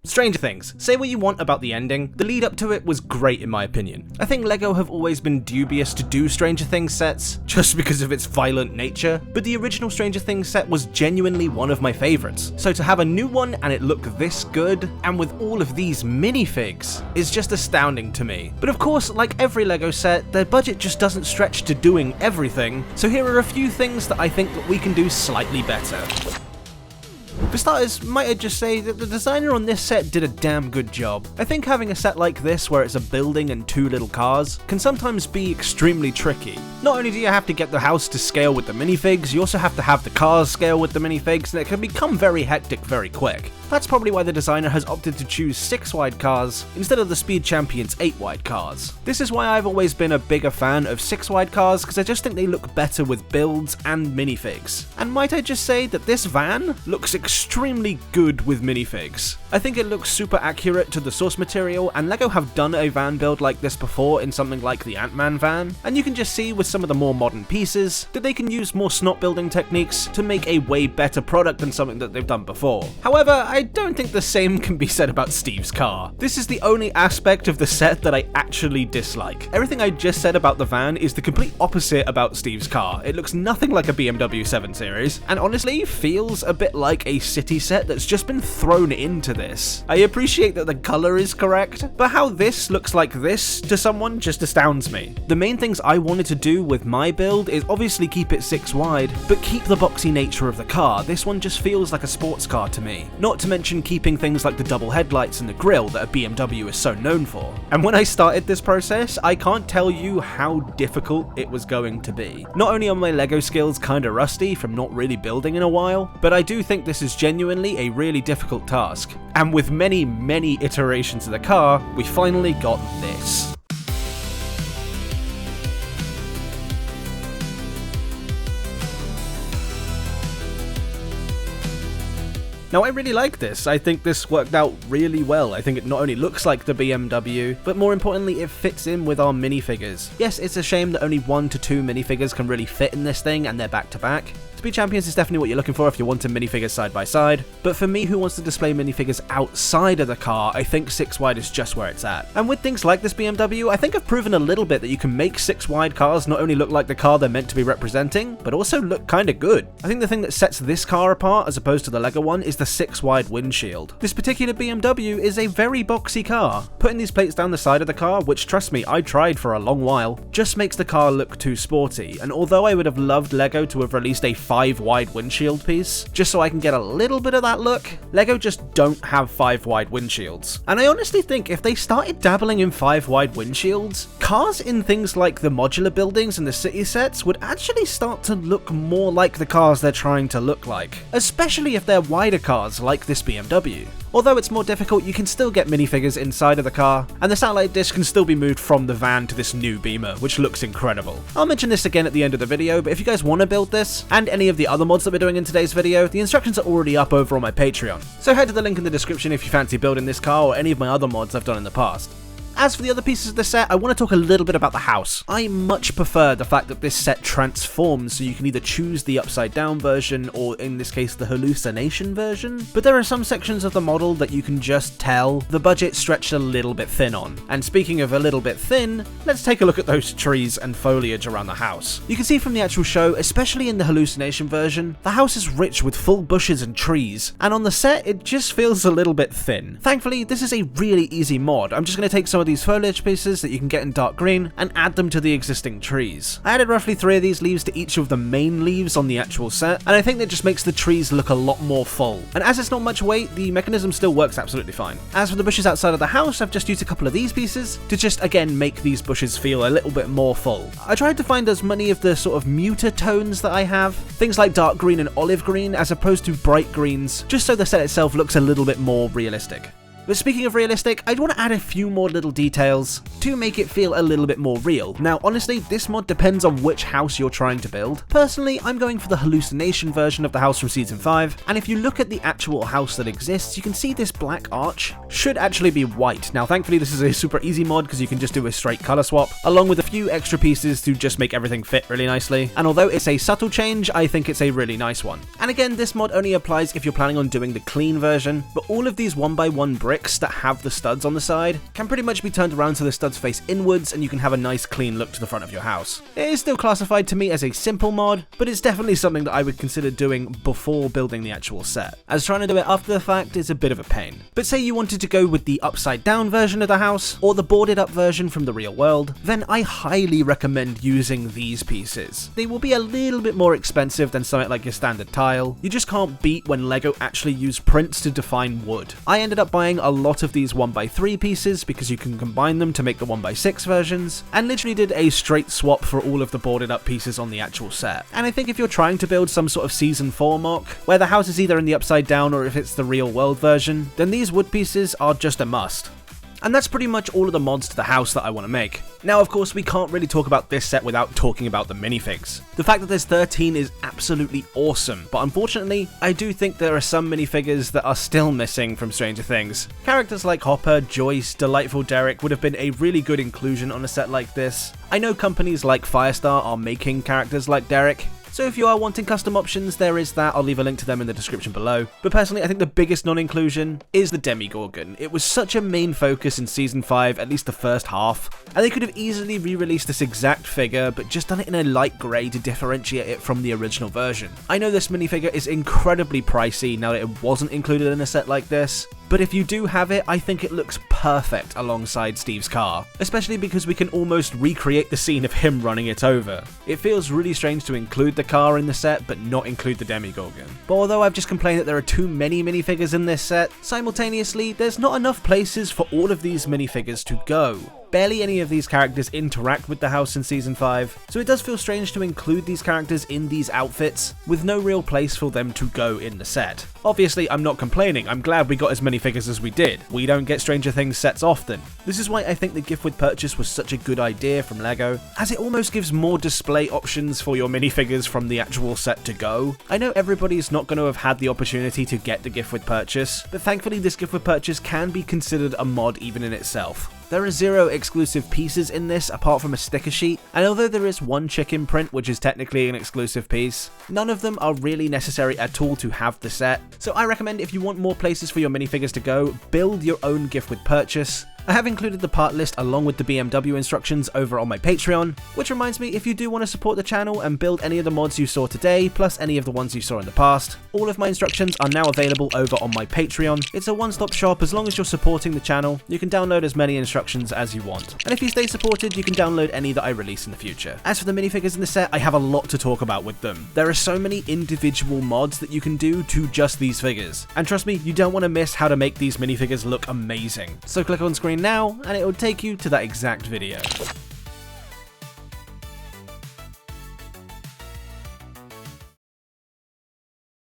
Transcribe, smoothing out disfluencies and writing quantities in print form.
Stranger Things. Say what you want about the ending, the lead up to it was great in my opinion. I think LEGO have always been dubious to do Stranger Things sets, just because of its violent nature, but the original Stranger Things set was genuinely one of my favourites. So to have a new one and it look this good, and with all of these minifigs, is just astounding to me. But of course, like every LEGO set, their budget just doesn't stretch to doing everything, so here are a few things that I think that we can do slightly better. For starters, might I just say that the designer on this set did a damn good job. I think having a set like this where it's a building and two little cars can sometimes be extremely tricky. Not only do you have to get the house to scale with the minifigs, you also have to have the cars scale with the minifigs, and it can become very hectic very quick. That's probably why the designer has opted to choose 6-wide cars instead of the Speed Champion's 8-wide cars. This is why I've always been a bigger fan of 6-wide cars, because I just think they look better with builds and minifigs. And might I just say that this van looks extremely good with minifigs. I think it looks super accurate to the source material, and LEGO have done a van build like this before in something like the Ant-Man van, and you can just see with some of the more modern pieces that they can use more snot building techniques to make a way better product than something that they've done before. However, I don't think the same can be said about Steve's car. This is the only aspect of the set that I actually dislike. Everything I just said about the van is the complete opposite about Steve's car. It looks nothing like a BMW 7 Series, and honestly feels a bit like a city set that's just been thrown into this. I appreciate that the color is correct, but how this looks like this to someone just astounds me. The main things I wanted to do with my build is obviously keep it 6 wide, but keep the boxy nature of the car. This one just feels like a sports car to me. Not to mention keeping things like the double headlights and the grille that a BMW is so known for. And when I started this process, I can't tell you how difficult it was going to be. Not only are my LEGO skills kinda rusty from not really building in a while, but I do think this is genuinely a really difficult task. And with many iterations of the car, we finally got this. Now I really like this. I think this worked out really well. I think it not only looks like the BMW, but more importantly it fits in with our minifigures. Yes, it's a shame that only 1 to 2 minifigures can really fit in this thing and they're back to back. Speed Champions is definitely what you're looking for if you're wanting minifigures side by side, but for me who wants to display minifigures outside of the car, I think 6 wide is just where it's at. And with things like this BMW, I think I've proven a little bit that you can make 6 wide cars not only look like the car they're meant to be representing, but also look kinda good. I think the thing that sets this car apart as opposed to the LEGO one is the 6 wide windshield. This particular BMW is a very boxy car. Putting these plates down the side of the car, which trust me, I tried for a long while, just makes the car look too sporty, and although I would have loved LEGO to have released a 5 wide windshield piece, just so I can get a little bit of that look, LEGO just don't have 5 wide windshields. And I honestly think if they started dabbling in 5 wide windshields, cars in things like the modular buildings and the city sets would actually start to look more like the cars they're trying to look like, especially if they're wider cars like this BMW. Although it's more difficult, you can still get minifigures inside of the car, and the satellite dish can still be moved from the van to this new Beamer, which looks incredible. I'll mention this again at the end of the video, but if you guys want to build this, and any of the other mods that we're doing in today's video, the instructions are already up over on my Patreon. So head to the link in the description if you fancy building this car or any of my other mods I've done in the past. As for the other pieces of the set, I want to talk a little bit about the house. I much prefer the fact that this set transforms, so you can either choose the upside down version or in this case the hallucination version, but there are some sections of the model that you can just tell the budget stretched a little bit thin on. And speaking of a little bit thin, let's take a look at those trees and foliage around the house. You can see from the actual show, especially in the hallucination version, the house is rich with full bushes and trees, and on the set it just feels a little bit thin. Thankfully, this is a really easy mod. I'm just going to take some of these foliage pieces that you can get in dark green and add them to the existing trees. I added roughly 3 of these leaves to each of the main leaves on the actual set, and I think that just makes the trees look a lot more full. And as it's not much weight, the mechanism still works absolutely fine. As for the bushes outside of the house, I've just used a couple of these pieces to just again make these bushes feel a little bit more full. I tried to find as many of the sort of muter tones that I have, things like dark green and olive green as opposed to bright greens, just so the set itself looks a little bit more realistic. But speaking of realistic, I'd want to add a few more little details to make it feel a little bit more real. Now honestly, this mod depends on which house you're trying to build. Personally, I'm going for the hallucination version of the house from season 5, and if you look at the actual house that exists, you can see this black arch should actually be white. Now thankfully this is a super easy mod because you can just do a straight color swap, along with a few extra pieces to just make everything fit really nicely. And although it's a subtle change, I think it's a really nice one. And again, this mod only applies if you're planning on doing the clean version, but all of these 1x1 bricks bricks that have the studs on the side can pretty much be turned around so the studs face inwards and you can have a nice clean look to the front of your house. It is still classified to me as a simple mod, but it's definitely something that I would consider doing before building the actual set, as trying to do it after the fact is a bit of a pain. But say you wanted to go with the upside down version of the house, or the boarded up version from the real world, then I highly recommend using these pieces. They will be a little bit more expensive than something like your standard tile. You just can't beat when LEGO actually use prints to define wood. I ended up buying a lot of these 1x3 pieces because you can combine them to make the 1x6 versions, and literally did a straight swap for all of the boarded up pieces on the actual set. And I think if you're trying to build some sort of season 4 mock, where the house is either in the upside down or if it's the real world version, then these wood pieces are just a must. And that's pretty much all of the mods to the house that I want to make. Now, of course, we can't really talk about this set without talking about the minifigs. The fact that there's 13 is absolutely awesome, but unfortunately, I do think there are some minifigures that are still missing from Stranger Things. Characters like Hopper, Joyce, Delightful Derek would have been a really good inclusion on a set like this. I know companies like Firestar are making characters like Derek, so if you are wanting custom options, there is that. I'll leave a link to them in the description below. But personally, I think the biggest non-inclusion is the demogorgon. It was such a main focus in Season 5, at least the first half, and they could have easily re-released this exact figure, but just done it in a light grey to differentiate it from the original version. I know this minifigure is incredibly pricey now that it wasn't included in a set like this, but if you do have it, I think it looks perfect alongside Steve's car, especially because we can almost recreate the scene of him running it over. It feels really strange to include the car in the set, but not include the demogorgon. But although I've just complained that there are too many minifigures in this set, simultaneously, there's not enough places for all of these minifigures to go. Barely any of these characters interact with the house in Season 5, so it does feel strange to include these characters in these outfits, with no real place for them to go in the set. Obviously, I'm not complaining, I'm glad we got as many figures as we did. We don't get Stranger Things sets often. This is why I think the gift with purchase was such a good idea from LEGO, as it almost gives more display options for your minifigures from the actual set to go. I know everybody's not going to have had the opportunity to get the gift with purchase, but thankfully this gift with purchase can be considered a mod even in itself. There are 0 exclusive pieces in this apart from a sticker sheet, and although there is one chicken print which is technically an exclusive piece, none of them are really necessary at all to have the set. So I recommend if you want more places for your minifigures to go, build your own gift with purchase. I have included the part list along with the BMW instructions over on my Patreon, which reminds me, if you do want to support the channel and build any of the mods you saw today, plus any of the ones you saw in the past, all of my instructions are now available over on my Patreon. It's a one-stop shop. As long as you're supporting the channel, you can download as many instructions as you want. And if you stay supported, you can download any that I release in the future. As for the minifigures in the set, I have a lot to talk about with them. There are so many individual mods that you can do to just these figures. And trust me, you don't want to miss how to make these minifigures look amazing. So click on screen now, and it will take you to that exact video.